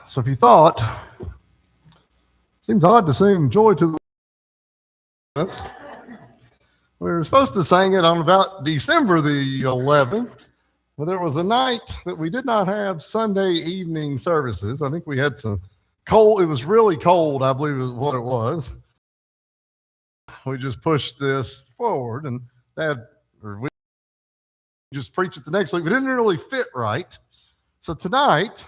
So if you thought, seems odd to sing joy to the we were supposed to sing it on about December the 11th, but there was a night that we did not have Sunday evening services. I think we had some cold. It was really cold, I believe is what it was. We just pushed this forward, and we just preached it the next week. We didn't really fit right. So tonight,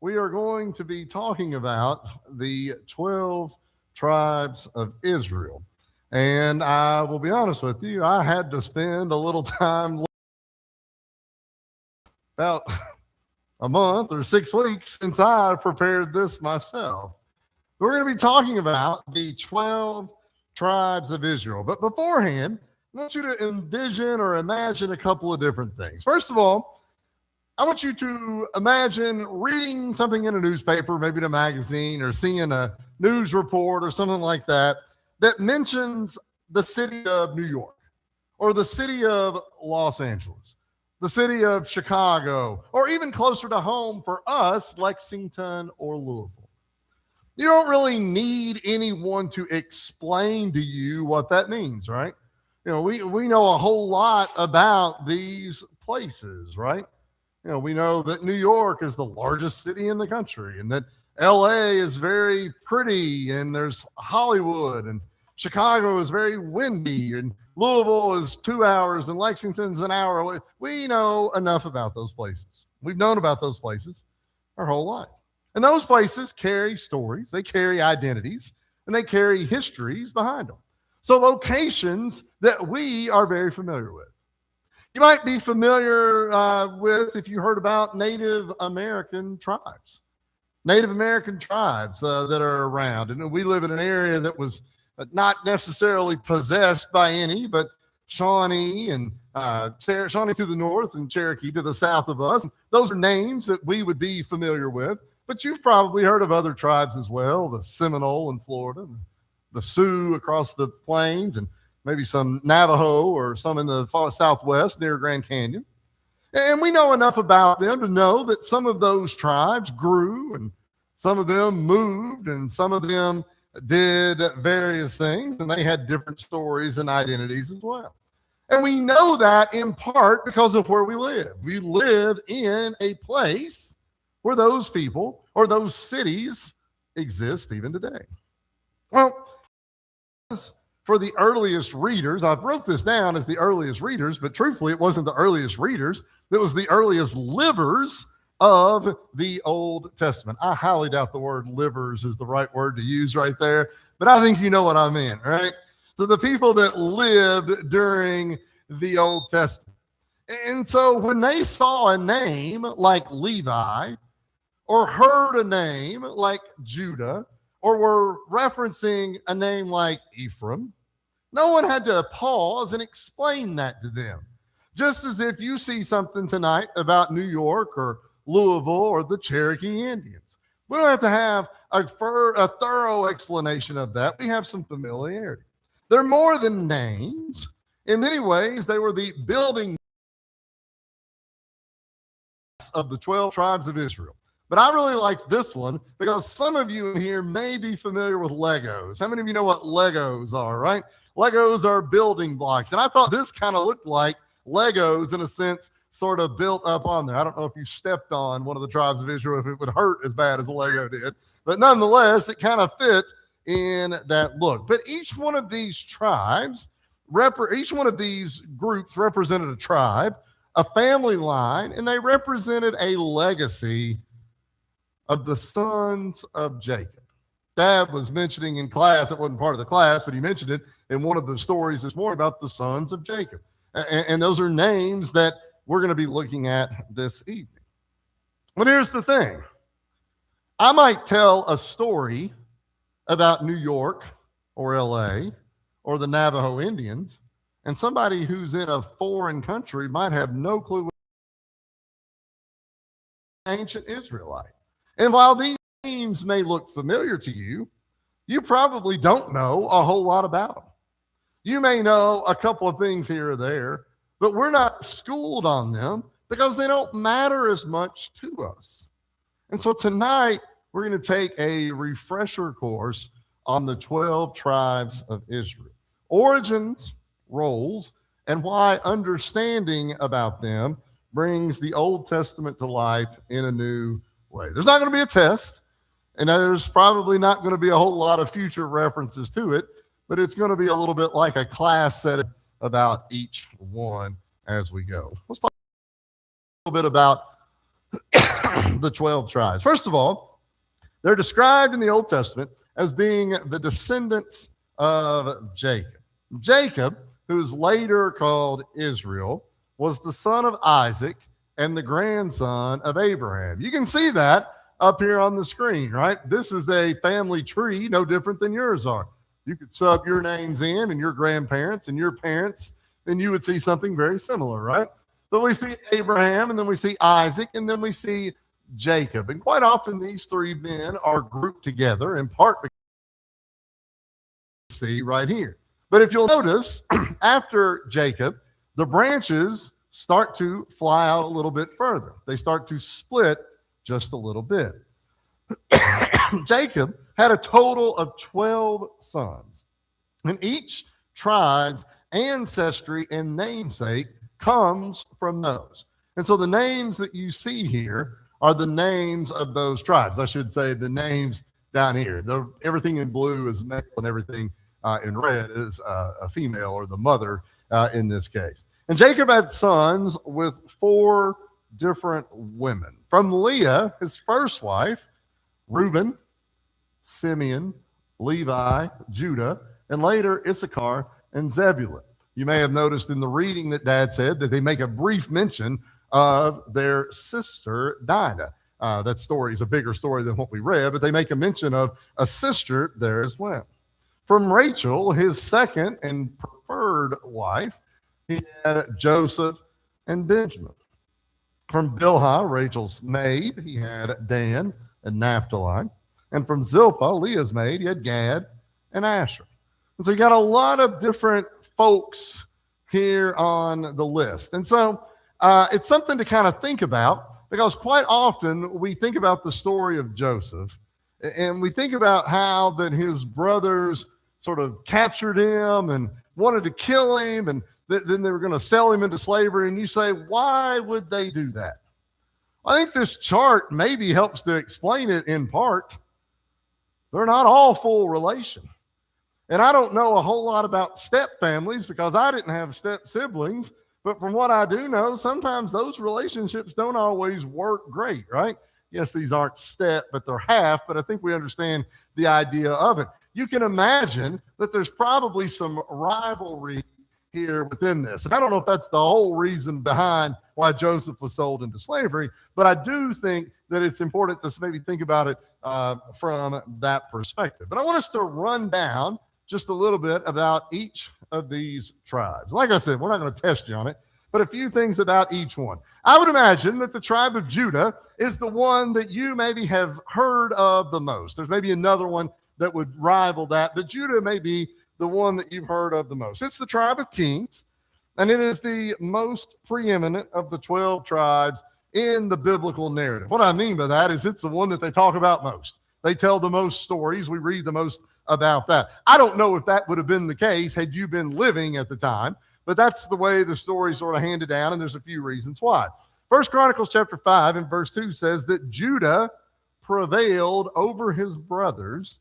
we are going to be talking about the 12 tribes of Israel. And I will be honest with you, I had to spend a little time, about a month or 6 weeks, since I prepared this myself. We're going to be talking about the 12 tribes of Israel. But beforehand, I want you to envision or imagine a couple of different things. First of all, I want you to imagine reading something in a newspaper, maybe in a magazine, or seeing a news report or something like that, that mentions the city of New York, or the city of Los Angeles, the city of Chicago, or even closer to home for us, Lexington or Louisville. You don't really need anyone to explain to you what that means, right? You know, we know a whole lot about these places, right? You know, we know that New York is the largest city in the country, and that LA is very pretty, and there's Hollywood, and Chicago is very windy, and Louisville is 2 hours, and Lexington's an hour away. We know enough about those places. We've known about those places our whole life. And those places carry stories, they carry identities, and they carry histories behind them. So locations that we are very familiar with. You might be familiar with, if you heard about Native American tribes. Native American tribes that are around. And we live in an area that was not necessarily possessed by any, but Shawnee and Shawnee to the north and Cherokee to the south of us. Those are names that we would be familiar with. But you've probably heard of other tribes as well, the Seminole in Florida, the Sioux across the plains, and maybe some Navajo or some in the far southwest near Grand Canyon. And we know enough about them to know that some of those tribes grew, and some of them moved, and some of them did various things, and they had different stories and identities as well. And we know that in part because of where we live. We live in a place where those people or those cities exist even today. Well, for the earliest readers, I wrote this down as the earliest readers, but truthfully, it wasn't the earliest readers. It was the earliest livers of the Old Testament. I highly doubt the word livers is the right word to use right there, but I think you know what I meant, right? So the people that lived during the Old Testament. And so when they saw a name like Levi, or heard a name like Judah, or were referencing a name like Ephraim, no one had to pause and explain that to them. Just as if you see something tonight about New York or Louisville or the Cherokee Indians. We don't have to have a thorough explanation of that. We have some familiarity. They're more than names. In many ways, they were the building of the 12 tribes of Israel. But I really like this one because some of you in here may be familiar with Legos. How many of you know what Legos are, right? Legos are building blocks. And I thought this kind of looked like Legos in a sense, sort of built up on there. I don't know if you stepped on one of the tribes of Israel, if it would hurt as bad as a Lego did. But nonetheless, it kind of fit in that look. But each one of these tribes, each one of these groups represented a tribe, a family line, and they represented a legacy of the sons of Jacob. Dad was mentioning in class, it wasn't part of the class, but he mentioned it in one of the stories this morning about the sons of Jacob. And those are names that we're going to be looking at this evening. But here's the thing. I might tell a story about New York or LA or the Navajo Indians, and somebody who's in a foreign country might have no clue what ancient Israelite. And while these names may look familiar to you, you probably don't know a whole lot about them. You may know a couple of things here or there, but we're not schooled on them because they don't matter as much to us. And so tonight, we're going to take a refresher course on the 12 tribes of Israel, origins, roles, and why understanding about them brings the Old Testament to life in a new way. There's not going to be a test, and there's probably not going to be a whole lot of future references to it, but it's going to be a little bit like a class setting about each one as we go. Let's talk a little bit about the 12 tribes. First of all, they're described in the Old Testament as being the descendants of Jacob. Jacob, who's later called Israel, was the son of Isaac and the grandson of Abraham. You can see that up here on the screen, right? This is a family tree, no different than yours are. You could sub your names in and your grandparents and your parents, and you would see something very similar, right? But we see Abraham, and then we see Isaac, and then we see Jacob. And quite often these three men are grouped together in part because you see right here. But if you'll notice, after Jacob, the branches start to fly out a little bit further. They start to split just a little bit. Jacob had a total of 12 sons, and each tribe's ancestry and namesake comes from those. And so the names that you see here are the names of those tribes. I should say the names down here. Everything in blue is male, and everything in red is a female, or the mother in this case. And Jacob had sons with 4 different women. From Leah, his first wife, Reuben, Simeon, Levi, Judah, and later Issachar and Zebulun. You may have noticed in the reading that Dad said that they make a brief mention of their sister Dinah. That story is a bigger story than what we read, but they make a mention of a sister there as well. From Rachel, his second and preferred wife, he had Joseph and Benjamin. From Bilhah, Rachel's maid, he had Dan and Naphtali. And from Zilpah, Leah's maid, he had Gad and Asher. And so you got a lot of different folks here on the list. And so it's something to kind of think about, because quite often we think about the story of Joseph, and we think about how that his brothers sort of captured him and wanted to kill him, and then they were going to sell him into slavery. And you say, why would they do that? I think this chart maybe helps to explain it in part. They're not all full relation. And I don't know a whole lot about step families because I didn't have step siblings. But from what I do know, sometimes those relationships don't always work great, right? Yes, these aren't step, but they're half. But I think we understand the idea of it. You can imagine that there's probably some rivalry here within this. And I don't know if that's the whole reason behind why Joseph was sold into slavery, but I do think that it's important to maybe think about it from that perspective. But I want us to run down just a little bit about each of these tribes. Like I said, we're not going to test you on it, but a few things about each one. I would imagine that the tribe of Judah is the one that you maybe have heard of the most. There's maybe another one that would rival that, but Judah may be the one that you've heard of the most. It's the tribe of kings, and it is the most preeminent of the 12 tribes in the biblical narrative. What I mean by that is it's the one that they talk about most. They tell the most stories. We read the most about that. I don't know if that would have been the case had you been living at the time, but that's the way the story sort of handed down, and there's a few reasons why. 1 Chronicles chapter 5 and verse 2 says that Judah prevailed over his brothers,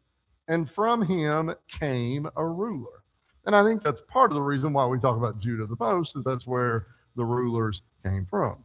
and from him came a ruler. And I think that's part of the reason why we talk about Judah the most, is that's where the rulers came from.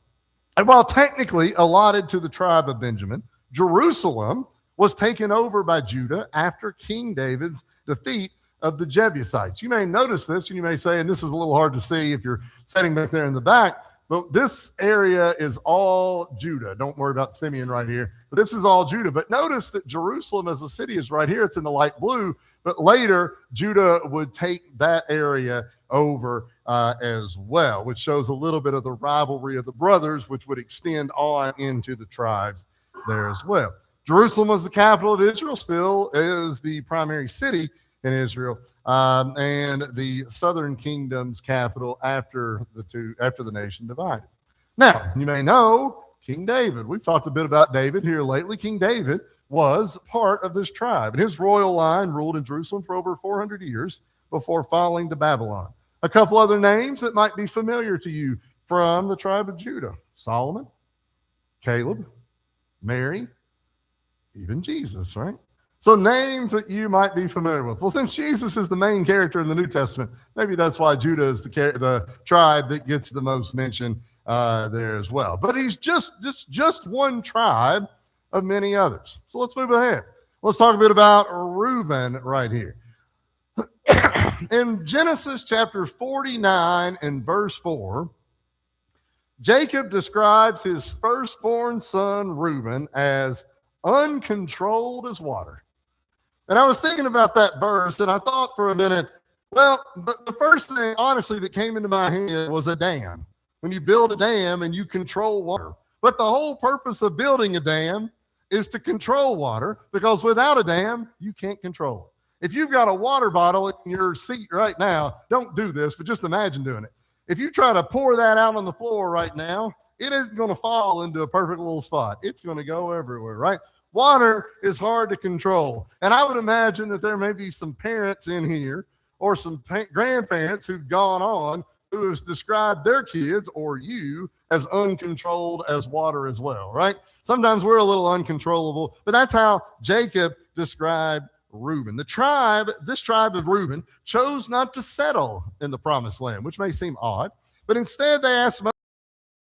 And while technically allotted to the tribe of Benjamin, Jerusalem was taken over by Judah after King David's defeat of the Jebusites. You may notice this, and you may say, and this is a little hard to see if you're sitting back there in the back, but this area is all Judah. Don't worry about Simeon right here. But this is all Judah. But notice that Jerusalem as a city is right here. It's in the light blue. But later, Judah would take that area over as well, which shows a little bit of the rivalry of the brothers, which would extend on into the tribes there as well. Jerusalem was the capital of Israel, still is the primary city in Israel, and the southern kingdom's capital after the nation divided. Now, you may know King David. We've talked a bit about David here lately. King David was part of this tribe, and his royal line ruled in Jerusalem for over 400 years before falling to Babylon. A couple other names that might be familiar to you from the tribe of Judah: Solomon, Caleb, Mary, even Jesus, right? So names that you might be familiar with. Well, since Jesus is the main character in the New Testament, maybe that's why Judah is the tribe that gets the most mention there as well. But he's just one tribe of many others. So let's move ahead. Let's talk a bit about Reuben right here. In Genesis chapter 49 and verse 4, Jacob describes his firstborn son Reuben as uncontrolled as water. And I was thinking about that verse, and I thought for a minute, well, the first thing, honestly, that came into my head was a dam. When you build a dam and you control water. But the whole purpose of building a dam is to control water, because without a dam, you can't control it. If you've got a water bottle in your seat right now, don't do this, but just imagine doing it. If you try to pour that out on the floor right now, it isn't going to fall into a perfect little spot. It's going to go everywhere, right? Water is hard to control. And I would imagine that there may be some parents in here or some grandparents who've gone on who has described their kids or you as uncontrolled as water as well, right? Sometimes we're a little uncontrollable, but that's how Jacob described Reuben. This tribe of Reuben chose not to settle in the promised land, which may seem odd, but instead they asked Moses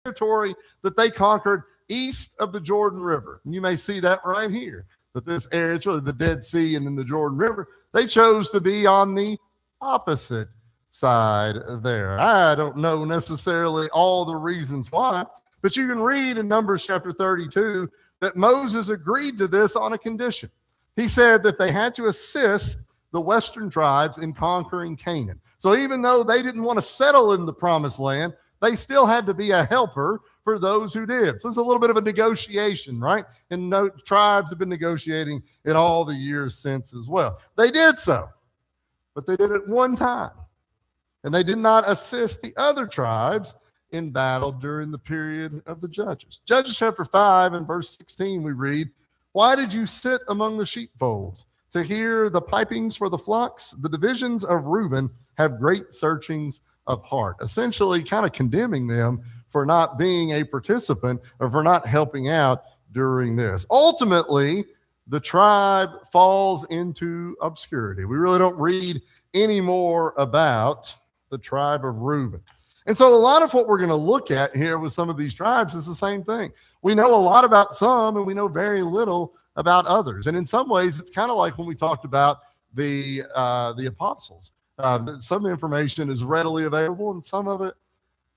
for territory that they conquered east of the Jordan River. And you may see that right here, that this area, it's really the Dead Sea and then the Jordan River, they chose to be on the opposite side there. I don't know necessarily all the reasons why, but you can read in Numbers chapter 32 that Moses agreed to this on a condition. He said that they had to assist the western tribes in conquering Canaan. So even though they didn't want to settle in the promised land, they still had to be a helper for those who did. So it's a little bit of a negotiation, right? And tribes have been negotiating in all the years since as well. They did so, but they did it one time. And they did not assist the other tribes in battle during the period of the Judges. Judges chapter 5 and verse 16 we read, "Why did you sit among the sheepfolds to hear the pipings for the flocks? The divisions of Reuben have great searchings of heart." Essentially kind of condemning them for not being a participant or for not helping out during this. Ultimately, the tribe falls into obscurity. We really don't read any more about the tribe of Reuben. And so a lot of what we're going to look at here with some of these tribes is the same thing. We know a lot about some and we know very little about others. And in some ways, it's kind of like when we talked about the apostles. Some information is readily available and some of it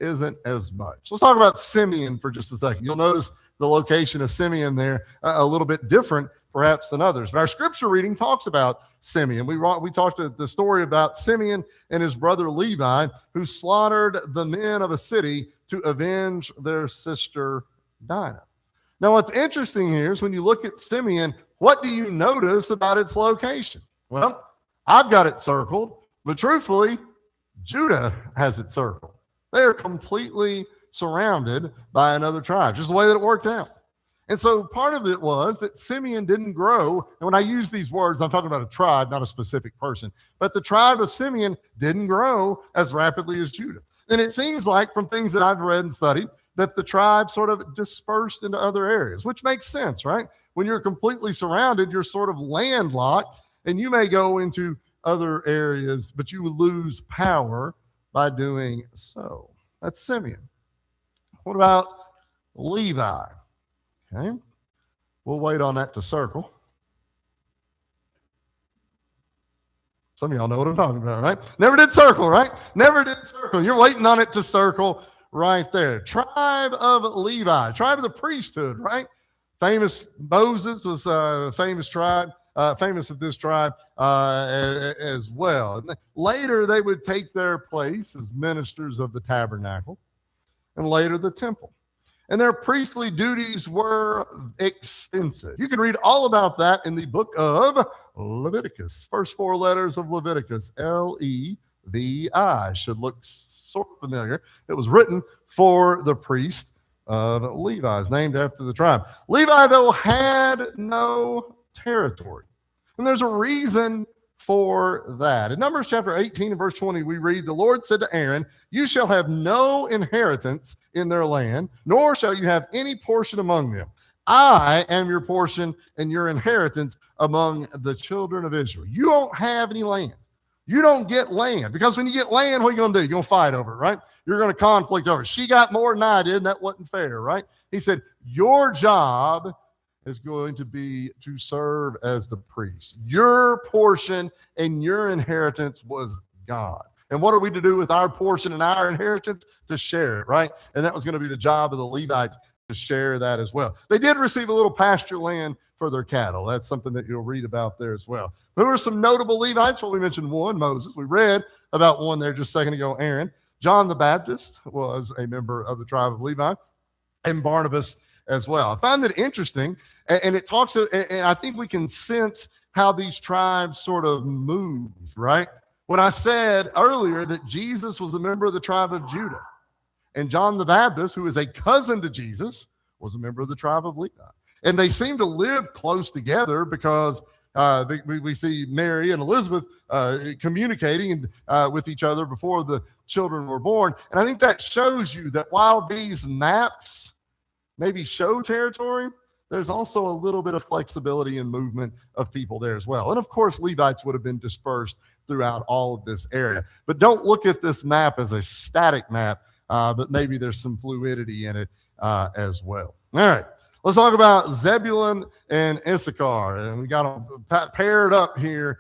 isn't as much. Let's talk about Simeon for just a second. You'll notice the location of Simeon there a little bit different perhaps than others. But our scripture reading talks about Simeon. We talked the story about Simeon and his brother Levi, who slaughtered the men of a city to avenge their sister Dinah. Now, what's interesting here is when you look at Simeon, what do you notice about its location? Well, I've got it circled, but truthfully, Judah has it circled. They are completely surrounded by another tribe, just the way that it worked out. And so part of it was that Simeon didn't grow. And when I use these words, I'm talking about a tribe, not a specific person. But the tribe of Simeon didn't grow as rapidly as Judah. And it seems like from things that I've read and studied that the tribe sort of dispersed into other areas, which makes sense, right? When you're completely surrounded, you're sort of landlocked, and you may go into other areas, but you would lose power by doing so. That's Simeon. What about Levi? Okay, we'll wait on that to circle. Some of y'all know what I'm talking about, right? Never did circle, right? Never did circle. You're waiting on it to circle right there. Tribe of Levi, tribe of the priesthood, right? Famous, Moses was a famous tribe, famous of this tribe as well. And later, they would take their place as ministers of the tabernacle and later the temple. and their priestly duties were extensive. You can read all about that in the book of Leviticus. First four letters of Leviticus, Levi, should look sort of familiar. It was written for the priest of Levi, named after the tribe. Levi, though, had no territory. And there's a reason for that. In Numbers chapter 18 and verse 20, we read, the Lord said to Aaron, you shall have no inheritance in their land, nor shall you have any portion among them. I am your portion and your inheritance among the children of Israel. You don't have any land. You don't get land, because when you get land, what are you going to do? You're going to fight over it, right? You're going to conflict over it. She got more than I did, and that wasn't fair, right? He said, your job is going to be to serve as the priest. Your portion and your inheritance was God. And what are we to do with our portion and our inheritance? To share it, right? And that was going to be the job of the Levites, to share that as well. They did receive a little pasture land for their cattle. That's something that you'll read about there as well. Who are some notable Levites? Well, we mentioned one, Moses. We read about one there just a second ago, Aaron. John the Baptist was a member of the tribe of Levi, and Barnabas as well. I find that interesting, and it talks, and I think we can sense how these tribes sort of move, right? When I said earlier that Jesus was a member of the tribe of Judah, and John the Baptist, who is a cousin to Jesus, was a member of the tribe of Levi. And they seem to live close together because we see Mary and Elizabeth communicating with each other before the children were born. And I think that shows you that while these maps maybe show territory, there's also a little bit of flexibility and movement of people there as well. And of course, Levites would have been dispersed throughout all of this area. But don't look at this map as a static map, but maybe there's some fluidity in it as well. All right. Let's talk about Zebulun and Issachar. And we got them paired up here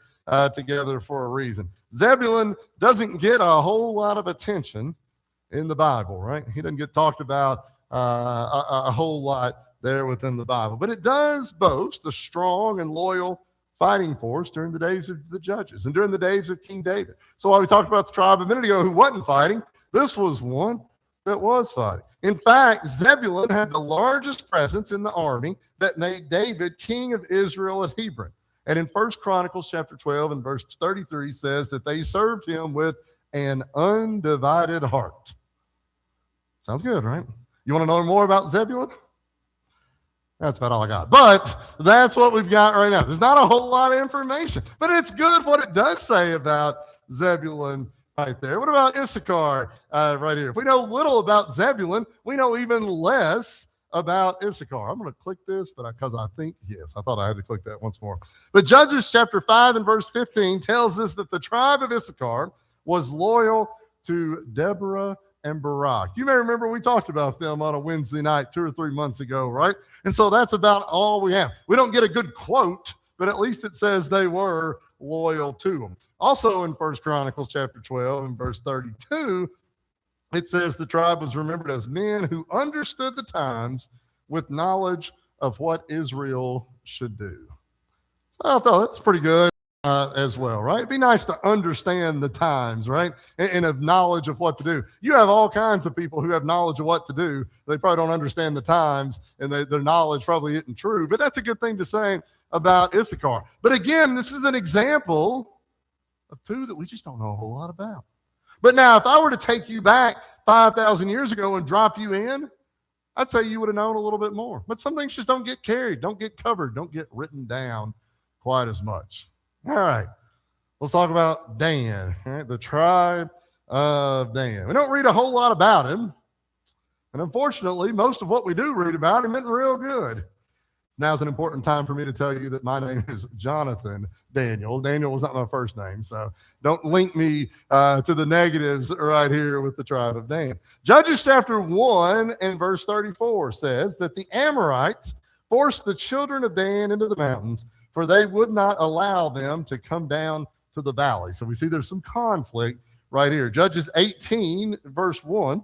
together for a reason. Zebulun doesn't get a whole lot of attention in the Bible, right? He doesn't get talked about a whole lot there within the Bible. But it does boast a strong and loyal fighting force during the days of the judges and during the days of King David. So while we talked about the tribe a minute ago who wasn't fighting, this was one that was fighting. In fact, Zebulun had the largest presence in the army that made David king of Israel at Hebron. And in 1 Chronicles chapter 12 and verse 33 says that they served him with an undivided heart. Sounds good, right? You want to know more about Zebulun? That's about all I got. But that's what we've got right now. There's not a whole lot of information, but it's good what it does say about Zebulun right there. What about Issachar right here? If we know little about Zebulun, we know even less about Issachar. I'm going to click this, but because I think, yes, I thought I had to click that once more. But Judges chapter 5 and verse 15 tells us that the tribe of Issachar was loyal to Deborah and Barak. You may remember we talked about them on a Wednesday night 2 or 3 months ago, right? And so that's about all we have. We don't get a good quote, but at least it says they were loyal to them. Also in 1 Chronicles chapter 12 and verse 32, it says the tribe was remembered as men who understood the times with knowledge of what Israel should do. So I thought that's pretty good as well, right? It'd be nice to understand the times, right? And have knowledge of what to do. You have all kinds of people who have knowledge of what to do. They probably don't understand the times, and their knowledge probably isn't true. But that's a good thing to say about Issachar. But again, this is an example of two that we just don't know a whole lot about. But now, if I were to take you back 5,000 years ago and drop you in, I'd say you would have known a little bit more. But some things just don't get carried, don't get covered, don't get written down quite as much. All right, let's talk about Dan, all right, the tribe of Dan. We don't read a whole lot about him. And unfortunately, most of what we do read about him isn't real good. Now's an important time for me to tell you that my name is Jonathan Daniel. Daniel was not my first name, so don't link me to the negatives right here with the tribe of Dan. Judges chapter 1 and verse 34 says that the Amorites forced the children of Dan into the mountains, for they would not allow them to come down to the valley. So we see there's some conflict right here. Judges 18, verse 1.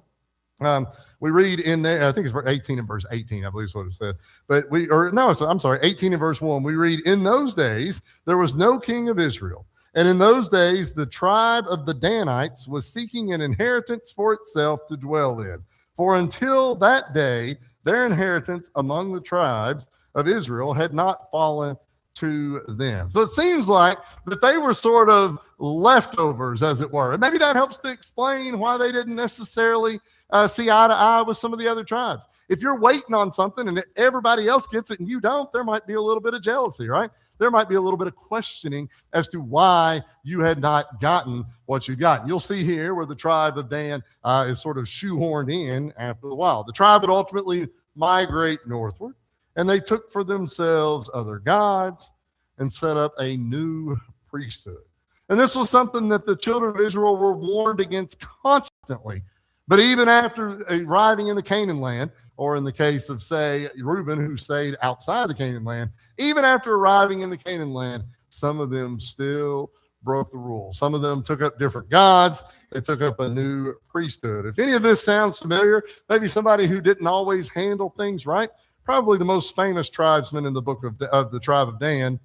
We read in there, I think it's 18 and verse 18, I believe is what it said. But I'm sorry, 18 and verse 1. We read, in those days, there was no king of Israel. And in those days, the tribe of the Danites was seeking an inheritance for itself to dwell in. For until that day, their inheritance among the tribes of Israel had not fallen to them. So it seems like that they were sort of leftovers, as it were. And maybe that helps to explain why they didn't necessarily see eye to eye with some of the other tribes. If you're waiting on something and everybody else gets it and you don't, there might be a little bit of jealousy, right? There might be a little bit of questioning as to why you had not gotten what you got. You'll see here where the tribe of Dan is sort of shoehorned in after a while. The tribe would ultimately migrate northward, and they took for themselves other gods and set up a new priesthood. And this was something that the children of Israel were warned against constantly. But even after arriving in the Canaan land, or in the case of, say, Reuben, who stayed outside the Canaan land, even after arriving in the Canaan land, some of them still broke the rules. Some of them took up different gods. They took up a new priesthood. If any of this sounds familiar, maybe somebody who didn't always handle things right, probably the most famous tribesman in the book of the tribe of Dan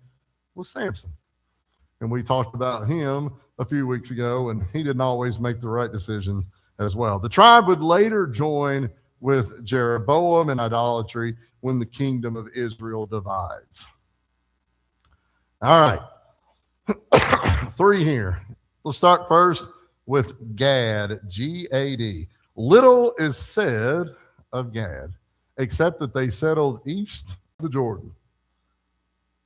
was Samson. And we talked about him a few weeks ago, and he didn't always make the right decisions as well. The tribe would later join with Jeroboam in idolatry when the kingdom of Israel divides. All right. 3 here. We'll start first with Gad, G-A-D. Little is said of Gad, except that they settled east of the Jordan.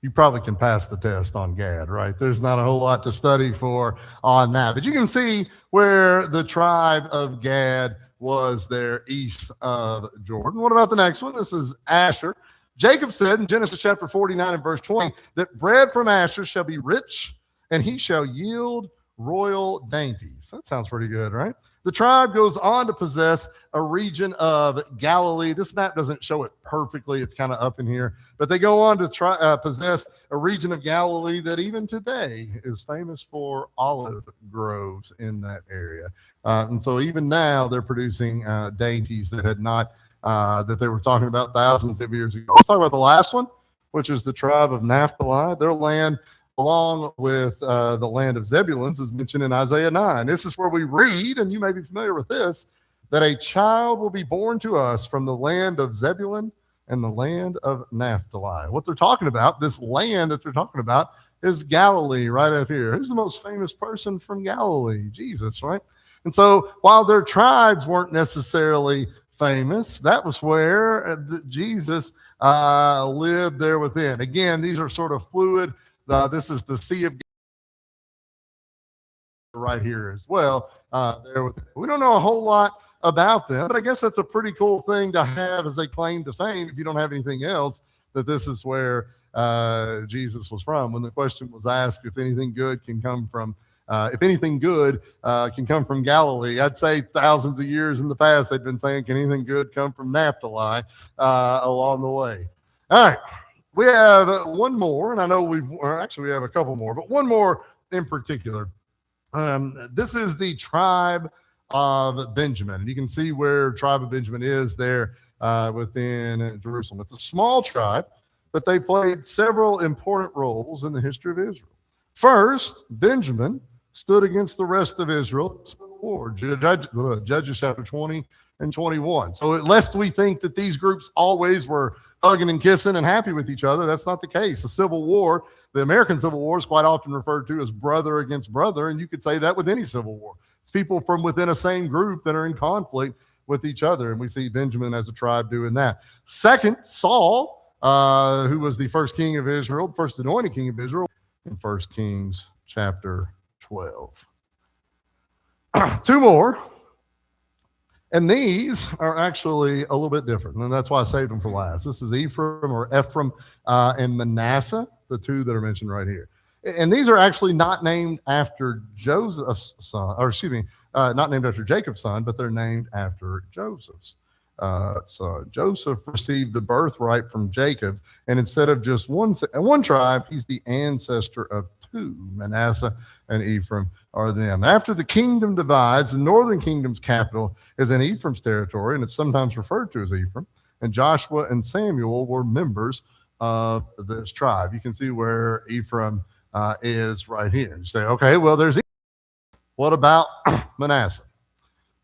You probably can pass the test on Gad, right? There's not a whole lot to study for on that. But you can see where the tribe of Gad was there east of Jordan. What about the next one? This is Asher. Jacob said in Genesis chapter 49 and verse 20 that bread from Asher shall be rich, and he shall yield royal dainties. That sounds pretty good, right? The tribe goes on to possess a region of Galilee. This map doesn't show it perfectly. It's kind of up in here. But they go on to possess a region of Galilee that even today is famous for olive groves in that area. And so even now they're producing dainties that had not, that they were talking about thousands of years ago. Let's talk about the last one, which is the tribe of Naphtali. Their land, along with the land of Zebulun's, is mentioned in Isaiah 9. This is where we read, and you may be familiar with this, that a child will be born to us from the land of Zebulun and the land of Naphtali. What they're talking about, this land that they're talking about, is Galilee right up here. Who's the most famous person from Galilee? Jesus, right? And so while their tribes weren't necessarily famous, that was where Jesus lived there within. Again, these are sort of fluid. This is the Sea of Galilee right here as well. We don't know a whole lot about them, but I guess that's a pretty cool thing to have as a claim to fame if you don't have anything else, that this is where Jesus was from. When the question was asked if anything good can come from Galilee, I'd say thousands of years in the past they've been saying, can anything good come from Naphtali along the way? All right. We have one more, and I know we have a couple more, but one more in particular. This is the tribe of Benjamin. And you can see where tribe of Benjamin is there within Jerusalem. It's a small tribe, but they played several important roles in the history of Israel. First, Benjamin stood against the rest of Israel in the civil war, Judges chapter 20 and 21. So lest we think that these groups always were hugging and kissing and happy with each other, that's not the case. The Civil War, the American Civil War, is quite often referred to as brother against brother, and you could say that with any civil war. It's people from within a same group that are in conflict with each other, and we see Benjamin as a tribe doing that. Second, Saul, who was the first king of Israel, first anointed king of Israel, in 1 Kings chapter 12. 2 more. And these are actually a little bit different, and that's why I saved them for last. This is Ephraim and Manasseh, the 2 that are mentioned right here. And these are actually not named after Joseph's son, not named after Jacob's son, but they're named after Joseph's son. Joseph received the birthright from Jacob, and instead of just one tribe, he's the ancestor of 2. Manasseh and Ephraim are them. After the kingdom divides, the northern kingdom's capital is in Ephraim's territory, and it's sometimes referred to as Ephraim. And Joshua and Samuel were members of this tribe. You can see where Ephraim is right here. You say, okay, well, there's Ephraim. What about Manasseh?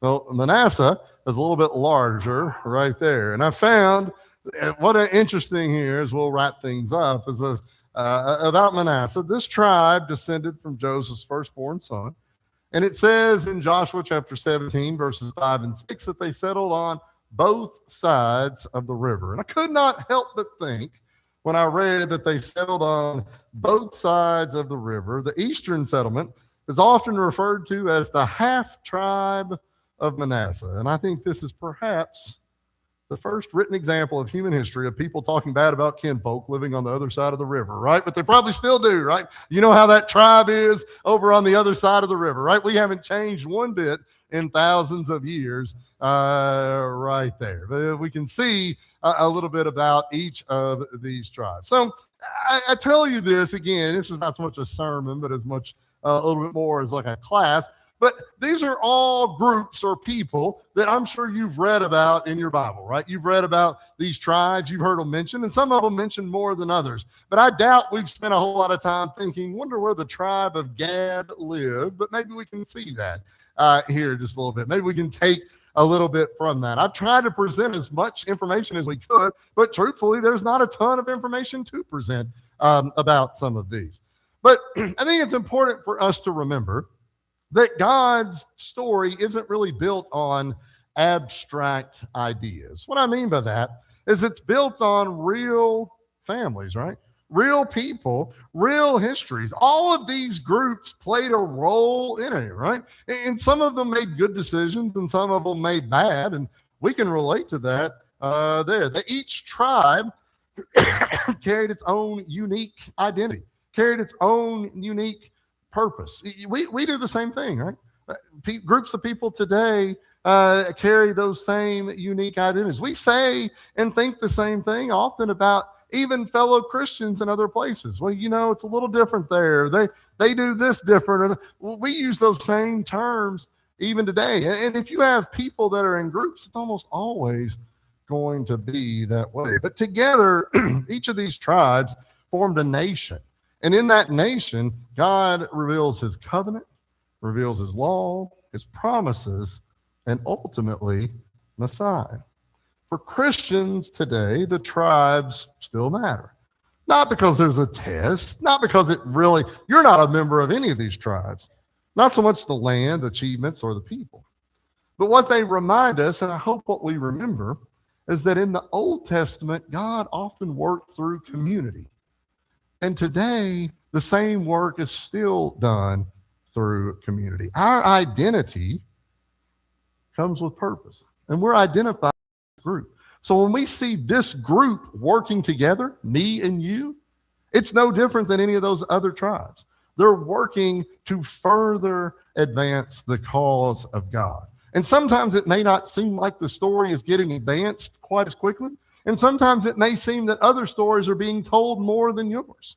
Well, Manasseh is a little bit larger right there. And I found what an interesting here, as we'll wrap things up, is about Manasseh. This tribe descended from Joseph's firstborn son. And it says in Joshua chapter 17, verses 5 and 6, that they settled on both sides of the river. And I could not help but think when I read that they settled on both sides of the river. The eastern settlement is often referred to as the half tribe of Manasseh. And I think this is perhaps the first written example of human history of people talking bad about kinfolk living on the other side of the river, right? But they probably still do, right? You know how that tribe is over on the other side of the river, right? We haven't changed one bit in thousands of years right there. But we can see a little bit about each of these tribes. So I tell you this again, this is not so much a sermon, but as much a little bit more as like a class. But these are all groups or people that I'm sure you've read about in your Bible, right? You've read about these tribes, you've heard them mentioned, and some of them mentioned more than others. But I doubt we've spent a whole lot of time thinking, wonder where the tribe of Gad lived, but maybe we can see that here just a little bit. Maybe we can take a little bit from that. I've tried to present as much information as we could, but truthfully, there's not a ton of information to present about some of these. But I think it's important for us to remember that God's story isn't really built on abstract ideas. What I mean by that is it's built on real families, right? Real people, real histories. All of these groups played a role in it, right? And some of them made good decisions and some of them made bad, and we can relate to that there. Each tribe carried its own unique identity, carried its own unique purpose. We do the same thing, right? Groups of people today carry those same unique identities. We say and think the same thing often about even fellow Christians in other places. Well, you know, it's a little different there. They do this different. We use those same terms even today. And if you have people that are in groups, it's almost always going to be that way. But together, each of these tribes formed a nation. And in that nation, God reveals his covenant, reveals his law, his promises, and ultimately Messiah. For Christians today, the tribes still matter. Not because there's a test, not because you're not a member of any of these tribes. Not so much the land, achievements, or the people. But what they remind us, and I hope what we remember, is that in the Old Testament, God often worked through community. And today, the same work is still done through community. Our identity comes with purpose, and we're identified as a group. So when we see this group working together, me and you, it's no different than any of those other tribes. They're working to further advance the cause of God. And sometimes it may not seem like the story is getting advanced quite as quickly. And sometimes it may seem that other stories are being told more than yours.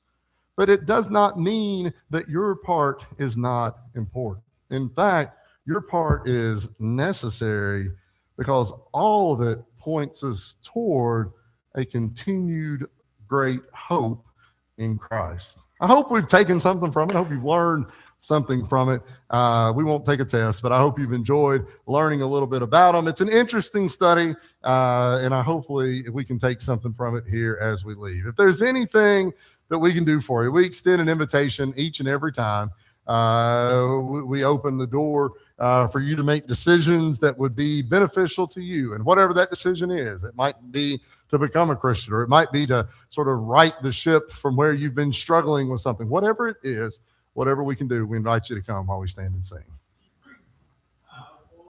But it does not mean that your part is not important. In fact, your part is necessary because all of it points us toward a continued great hope in Christ. I hope we've taken something from it. I hope you've learned something from it. We won't take a test, but I hope you've enjoyed learning a little bit about them. It's an interesting study, and hopefully we can take something from it here as we leave. If there's anything that we can do for you, we extend an invitation each and every time. We open the door for you to make decisions that would be beneficial to you, and whatever that decision is. It might be to become a Christian, or it might be to sort of right the ship from where you've been struggling with something. Whatever it is, whatever we can do, we invite you to come while we stand and sing.